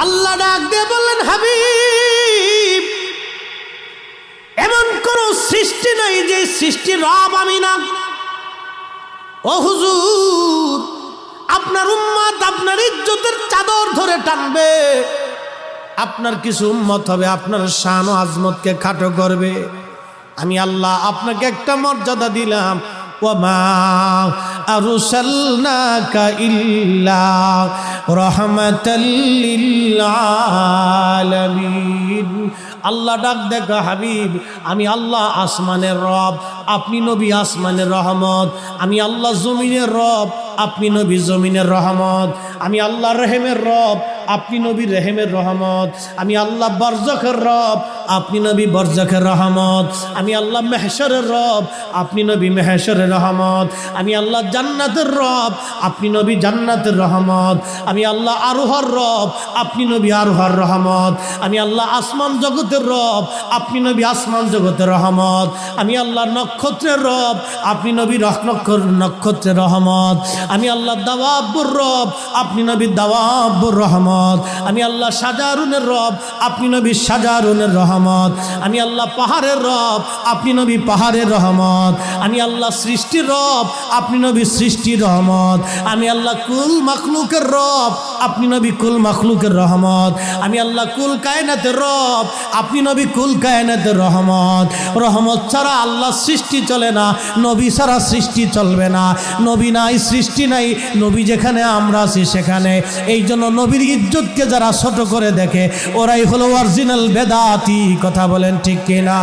আল্লাহ ডাক দিয়ে বললেন, হাবিব, এমন কোন সৃষ্টি নাই যে সৃষ্টির রব আমি না। ও হুজুর, আপনার উম্মত আপনার ইজ্জতের চাদর ধরে টানবে, আপনার কিছু উম্মত হবে আপনার শান ও আজমতকে খাটো করবে। আমি আল্লাহ আপনাকে একটা মর্যাদা দিলাম, ওয়ামা আরসালনাকা ইল্লা রাহমাতাল লিল আলামিন। আল্লাহ ডাক দেখো, হাবিব, আমি আল্লাহ আসমানের রব, আপনি নবী আসমানের রহমত। আমি আল্লাহ জমিনের রব, আপনি নবী জমিনের রহমত। আমি আল্লাহ রহিমের রব, আপনি নবী রহিমের রহমত। আমি আল্লাহ বরজখের রব, আপনি নবী বরজখের রহমত। আমি আল্লাহ মেহশরের রব, আপনি নবী মেহশরের রহমত। আমি আল্লাহ জান্নাতের রব, আপনি নবী জান্নাতের রহমত। আমি আল্লাহ আরোহর রব, আপনি নবী আরোহর রহমত। আমি আল্লাহ আসমান জগতের রব, আপনি নবী আসমান জগতের রহমত। আমি আল্লাহ নক্ষত্রের রব, আপনি নবী নক্ষত্রের রহমত। আমি আল্লাহ দাওয়াবুর রব, আপনি নবী দাওয়াবুর রহমত। আমি আল্লাহ সাজারুনের রব, আপনি নবী সাজারুনের রহমত। আমি আল্লাহ পাহাড়ের রব, আপনি নবী পাহাড়ের রহমত। আমি আল্লাহ সৃষ্টির রব, আপনি নবী সৃষ্টির রহমত। আমি আল্লাহ কুল মাখলুকের রব, আপনি নবী কুল মাখলুকের রহমত। আমি আল্লাহ কুল কায়নাতের রব, আপনি নবী কুল কায়নাতের রহমত। রহমত ছাড়া আল্লাহ সৃষ্টি চলে না, নবী ছাড়া সৃষ্টি চলবে না। নবী নাই, সৃষ্টি নাই, নবী যেখানে আমরা আছি সেখানে। এই জন্য নবীর ইজ্জতকে যারা ছোট করে দেখে ওরাই হলো অরিজিনাল বেদাতি। কথা বলেন ঠিক কিনা?